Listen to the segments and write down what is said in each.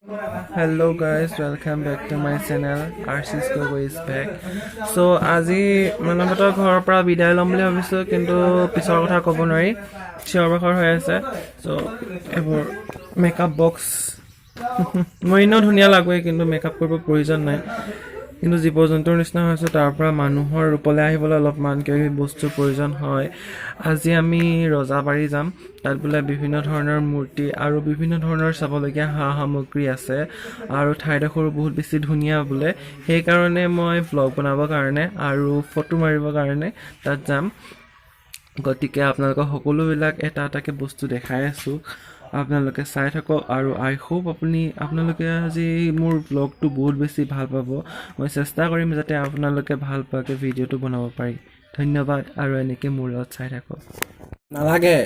Hello guys, welcome back to my channel. RC's Gogo is back. So আজি মানৱতৰ ঘৰৰ পৰা বিদায় ল'ম বুলি ভাবিছো কিন্তু পিছৰ কথা ক'ব নোৱাৰি চিঞৰ বাখৰ হৈ আছে so এবোৰ মেকআপ বক্স মই ইনো ধুনীয়া লাগে কিন্তু মেকআপ কৰিব প্ৰয়োজন নাই কিন্তু জীৱ-জন্তুৰ নিচিনা হৈছে তাৰ পৰা মানুহৰ ৰূপলৈ আহিবলৈ অলপমান কিবা বস্তুৰ প্ৰয়োজন হয় আজি আমি ৰজাবাৰী যাম তাত বোলে বিভিন্ন ধৰণৰ মূৰ্তি আৰু বিভিন্ন ধৰণৰ চাবলগীয়া সামগ্ৰী আছে আৰু ঠাইডোখৰ বহুত বেছি ধুনীয়া বোলে সেই কাৰণে মই ব্লগ বনাবৰ কাৰণে আৰু ফটো মাৰিবৰ কাৰণে তাত যাম গতিকে আপোনালোকক সকলোবিলাক এটা এটাকে বস্তু দেখাই আছো আপোনালোকে চাই থাকক আৰু আই হোপ আপোনালোকে আজি মোৰ ব্লগটো বহুত বেছি ভাল পাব মই চেষ্টা কৰিম যাতে আপোনালোকে ভাল পাকে ভিডিঅটো বনাব পাৰি ধন্যবাদ আৰু এনেকৈ মোৰ লগত চাই থাকক নালাগে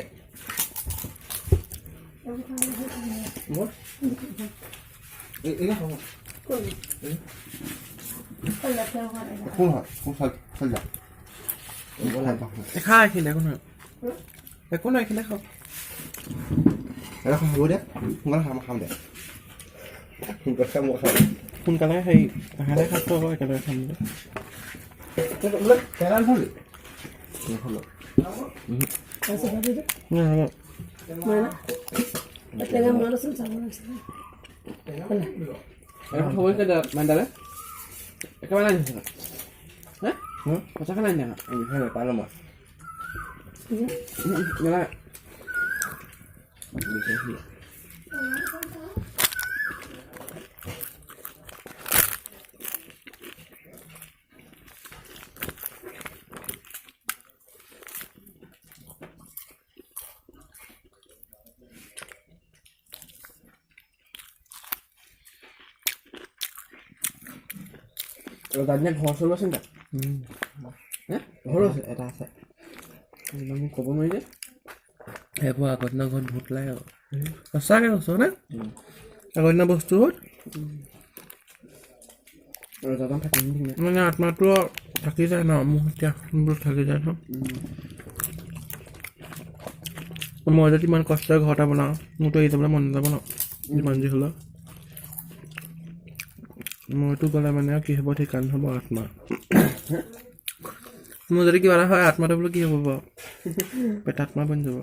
একো নাই এইখিনি খাওক Nó không vui đấy, không được. সোনকালে সেই আহাৰে খাটো একেবাৰে খাম Cái đó thôi. Thôi cái đợt mình đấy cái bạn này hả có chắc cái này nhỉ Hay là tao mà. như này Rồi tao nhắc hồ sơ xin cả. Hồ sơ এটা আছে মই ক'ব নোৱাৰি যে সেইবোৰ আগত না ঘৰত ভূত লাগে সঁচাকৈ কৈছ নে আগত না বস্তুত ৰজাজন থাকিম মানে আত্মাটো থাকি যায় ন মোৰ এতিয়া থাকি যায় ন মই যদি ইমান কষ্টৰে ঘৰ এটা বনাওঁ মোৰতো এৰি যাবলৈ মন নাযাব ন যিমান যি হ'লেও মইতো গ'লে মানে কি হ'ব ঠিকান হ'ব আত্মা মোৰ যদি কিবা এটা হয় আত্মাটো বোলো কি হ'ব বাৰু পেটাত্মা বনি যাব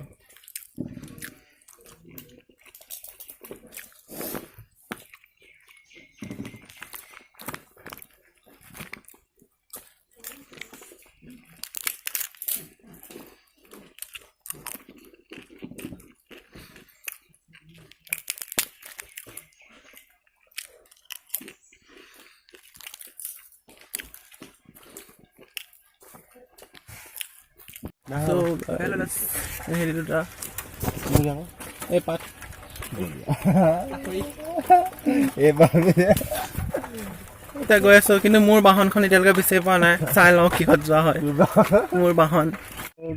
So, হেৰি দুটা এই পাত এতিয়া গৈ আছো কিন্তু মোৰ বাহনখন এতিয়ালৈকে বিচাৰি পোৱা নাই চাই লওঁ কিহত যোৱা হয় মোৰ বাহন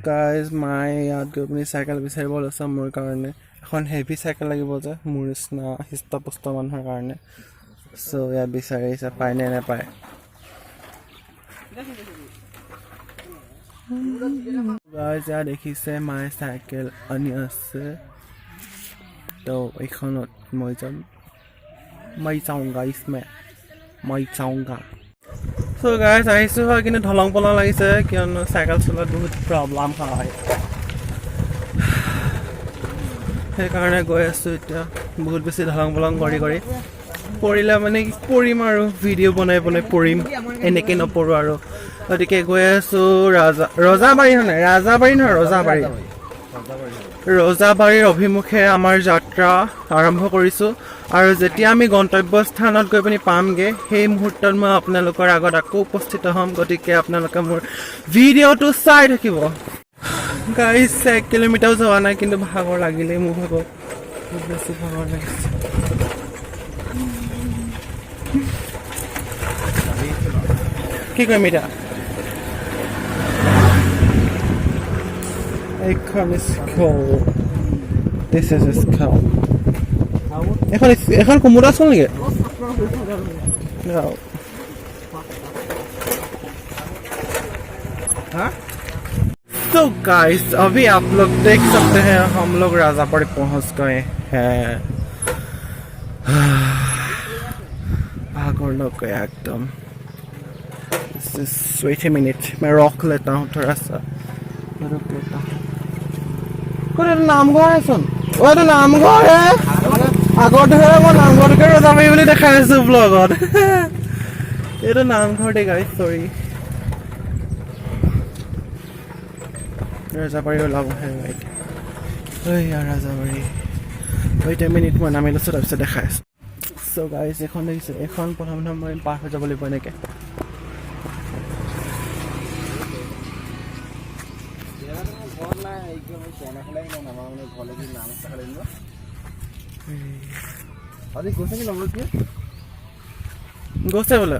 গাইজ মায়ে ইয়াত গৈ পিনি চাইকেল বিচাৰিব লৈছে মোৰ কাৰণে এখন হেভি চাইকেল লাগিব যে মোৰ নিচিনা হৃষ্টপুষ্ট মানুহৰ কাৰণে চ' ইয়াত বিচাৰি আহিছে পায় নে নাপায় গাইজ ইয়াত দেখিছে মায়ে চাইকেল আনি আছে তো এইখনত মই যাম মই যাওঁগা ইছমে মই যাওঁগা চ' গাইজ আহিছোঁ হয় কিন্তু ধলং পলং লাগিছে কিয়নো চাইকেল চলোৱাত বহুত প্ৰব্লেম হয় সেইকাৰণে গৈ আছোঁ এতিয়া বহুত বেছি ধলং পলং কৰি পৰিলে মানে পৰিম আৰু ভিডিঅ' বনাই পৰিম এনেকৈ নপৰোঁ আৰু গতিকে গৈ আছোঁ ৰজাবাৰী নহয় ৰজাবাৰীৰ অভিমুখে আমাৰ যাত্ৰা আৰম্ভ কৰিছোঁ আৰু যেতিয়া আমি গন্তব্যস্থানত গৈ পিনি পামগৈ সেই মুহূৰ্তত মই আপোনালোকৰ আগত আকৌ উপস্থিত হ'ম গতিকে আপোনালোকে মোৰ ভিডিঅ'টো চাই থাকিব গাইজ 1 কিলোমিটাৰো যোৱা নাই কিন্তু ভাগৰ লাগিলেই মোৰ ভাগৰ বহুত বেছি ভাগৰ লাগিছে কি কৰিম এতিয়া এইখন স্কুল দিছ ইজ স্কুল এখন কোমোৰা আছিল নেকি तो गाइस अभी आप लोग देख सकते हैं हम लोग राजापुरी पहुंच गए हैं और लोग गया एकदम. Wait a minute, मैं रॉक लेता हूँ थोड़ा सा. मैं रुक लेता हूँ. कोई नामघर है सुन. वो तो नामघर है. আগত ধৰে মই নামঘৰকে ৰজাবাৰী বুলি দেখাই আছোঁ ব্লগত. এইটো নামঘৰ দে গাইছ, চৰি. ৰজাবাৰী ওলাবহে ৰাইট. এইয়া ৰাজাবাৰী. ৱেইট এ মিনিট, মই নামি লৈছোঁ তাৰপিছত দেখাই আছোঁ. চ' গাইছ, এখন দেখিছোঁ. এখন প্ৰথম মই পাৰ হৈ যাব লাগিব এনেকৈ. গৈছে বোলে.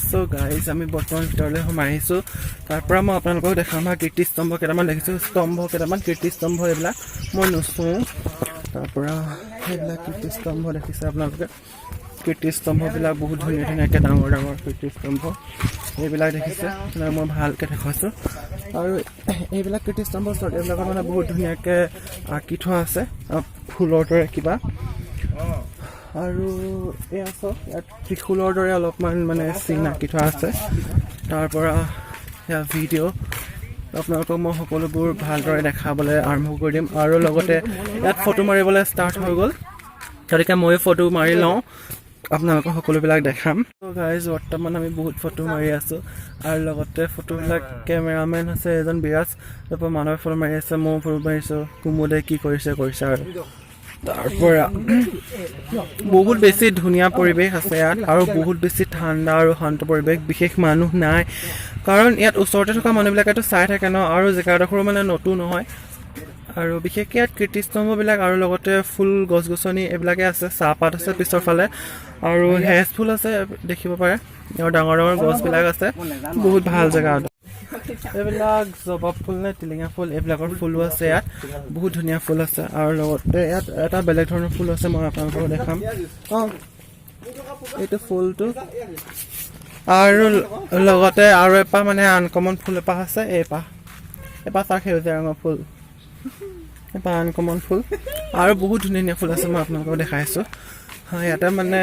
চ' গাইজ, আমি বৰ্তমান ভিতৰলৈ সোমাই আহিছোঁ. তাৰপৰা মই আপোনালোকক দেখাম হা কীৰ্তিস্তম্ভ কেইটামান দেখিছোঁ. স্তম্ভ কেইটামান, কীৰ্তিস্তম্ভ এইবিলাক মই নুচোঁ. তাৰপৰা সেইবিলাক কীৰ্তিস্তম্ভ দেখিছে আপোনালোকে. কীৰ্তিস্তম্ভবিলাক বহুত ধুনীয়া ধুনীয়াকৈ ডাঙৰ ডাঙৰ কীৰ্তিস্তম্ভ এইবিলাক দেখিছে. মই ভালকৈ দেখুৱাইছোঁ. আৰু এইবিলাক কীৰ্তিস্তম্ভৰ ওচৰত এইবিলাকত মানে বহুত ধুনীয়াকৈ আঁকি থোৱা আছে ফুলৰ দৰে কিবা. আৰু এয়া চাওক, ইয়াত ত্ৰিশূলৰ দৰে অলপমান মানে চিন আঁকি থোৱা আছে. তাৰপৰা সেয়া ভিডিঅ' আপোনালোকক মই সকলোবোৰ ভালদৰে দেখাবলৈ আৰম্ভ কৰি দিম. আৰু লগতে ইয়াত ফটো মাৰিবলৈ ষ্টাৰ্ট হৈ গ'ল, গতিকে ময়ো ফটো মাৰি লওঁ, আপোনালোকক সকলোবিলাক দেখাম. গাইজ, বৰ্তমান আমি বহুত ফটো মাৰি আছোঁ. আৰু লগতে ফটোবিলাক কেমেৰামেন আছে এজন বিৰাজ, তাৰপৰা মানুহে ফটো মাৰি আছে, ময়ো ফটো মাৰিছোঁ. কুমুদে কি কৰিছে আৰু তাৰপৰা বহুত বেছি ধুনীয়া পৰিৱেশ আছে ইয়াত, আৰু বহুত বেছি ঠাণ্ডা আৰু শান্ত পৰিৱেশ. বিশেষ মানুহ নাই, কাৰণ ইয়াত ওচৰতে থকা মানুহবিলাকেতো চাই থাকে ন, আৰু জেগাডোখৰো মানে নতুন হয়. আৰু বিশেষকৈ ইয়াত কীৰ্তিস্তম্ভবিলাক আৰু লগতে ফুল গছ গছনি এইবিলাকে আছে. চাহপাত আছে পিছৰ ফালে, আৰু হেজ ফুল আছে দেখিব পাৰে, আৰু ডাঙৰ ডাঙৰ গছবিলাক আছে. বহুত ভাল জেগা. এইবিলাক জবা ফুল নে টিলিঙা ফুল, এইবিলাকৰ ফুলো আছে ইয়াত. বহুত ধুনীয়া ফুল আছে. আৰু লগতে ইয়াত এটা বেলেগ ধৰণৰ ফুল আছে, মই আপোনালোকক দেখাম. এইটো ফুলটো, আৰু লগতে আৰু এপাহ মানে আনকমন ফুল এপাহ আছে. এপাহ তাৰ সেউজীয়া ৰঙৰ ফুল, এপাহ আনকমন ফুল, আৰু বহুত ধুনীয়া ধুনীয়া ফুল আছে, মই আপোনালোকক দেখাইছোঁ. ইয়াতে মানে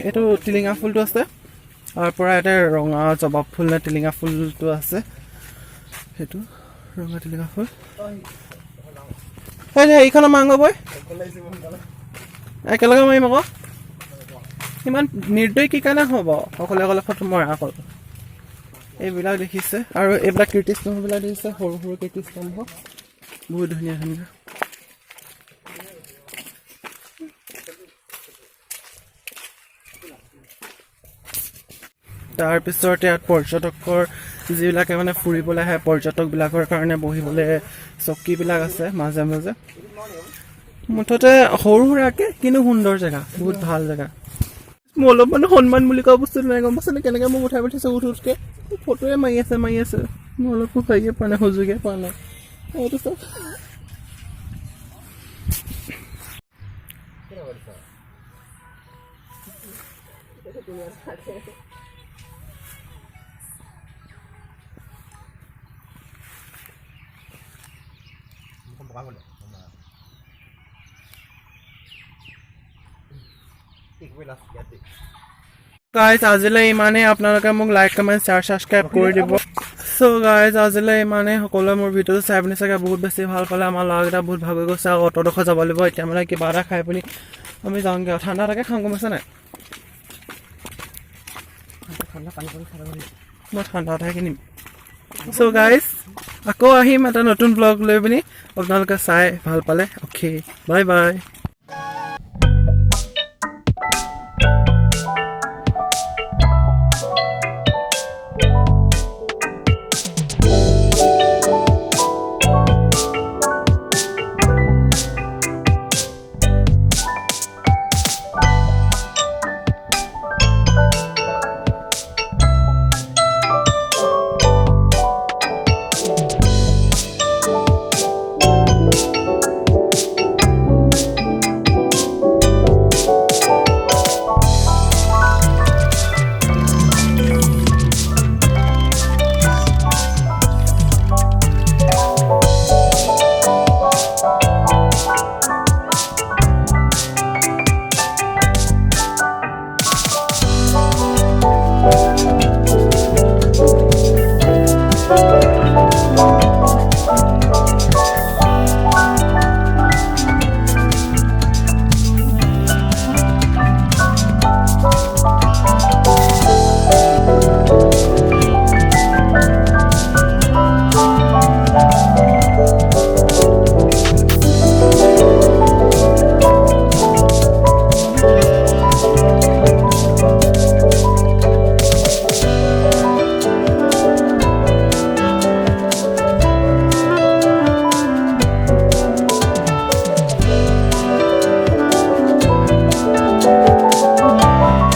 এইটো টিলিঙা ফুলটো আছে, তাৰপৰা ইয়াতে ৰঙা জবা ফুল নে টিলিঙা ফুলটো আছে. সেইটো ৰঙা টিলিঙা ফুল. এইখনৰ মাংস বৈ একেলগে মাৰিম আকৌ. ইমান নিৰ্দয় কি কাৰণে হ'ব, অকলে অকলে ফটো মৰা অকল. এইবিলাক দেখিছে, আৰু এইবিলাক কীৰ্তিস্তম্ভবিলাক দেখিছে, সৰু সৰু কীৰ্তিস্তম্ভ, বহুত ধুনীয়া ধুনীয়া. তাৰপিছত ইয়াত পৰ্যটকৰ যিবিলাকে মানে ফুৰিবলৈ আহে, পৰ্যটকবিলাকৰ কাৰণে বহিবলৈ চকীবিলাক আছে মাজে মাজে. মুঠতে সৰু সুৰাকৈ কিন্তু সুন্দৰ জেগা, বহুত ভাল জেগা. মোৰ অলপ মানে সন্মান বুলি কোৱা বস্তুটো নাই, গম পাইছেনে? কেনেকৈ মোক উঠাই পঠিয়াইছে উঠোতকৈ, ফটোৱে মাৰি আছে. মই অলপ হেৰিয়ে পোৱা নাই, সুযোগে পোৱা নাই. এইটো চব গাইজ, আজিলৈ ইমানেই. আপোনালোকে মোক লাইক কমেণ্ট শ্বেয়াৰ ছাবস্ক্ৰাইব কৰি দিব. চ' গাইজ, আজিলৈ ইমানেই. সকলোৱে মোৰ ভিডিঅ'টো চাই পিনি চাগে বহুত বেছি ভাল পালে. আমাৰ ল'ৰাকেইটা বহুত ভাল হৈ গৈছে, আৰু অট'ডোখৰ যাব লাগিব. এতিয়া মানে কিবা এটা খাই পিনি আমি যাওঁগৈ. ঠাণ্ডা এটাকে খাওঁ, গম পাইছে নাই? মই ঠাণ্ডা এটাই কিনিম. চ' গাইজ, আকৌ আহিম এটা নতুন ব্লগ লৈ পিনি, আপোনালোকে চাই ভাল পালে। Okay, bye bye.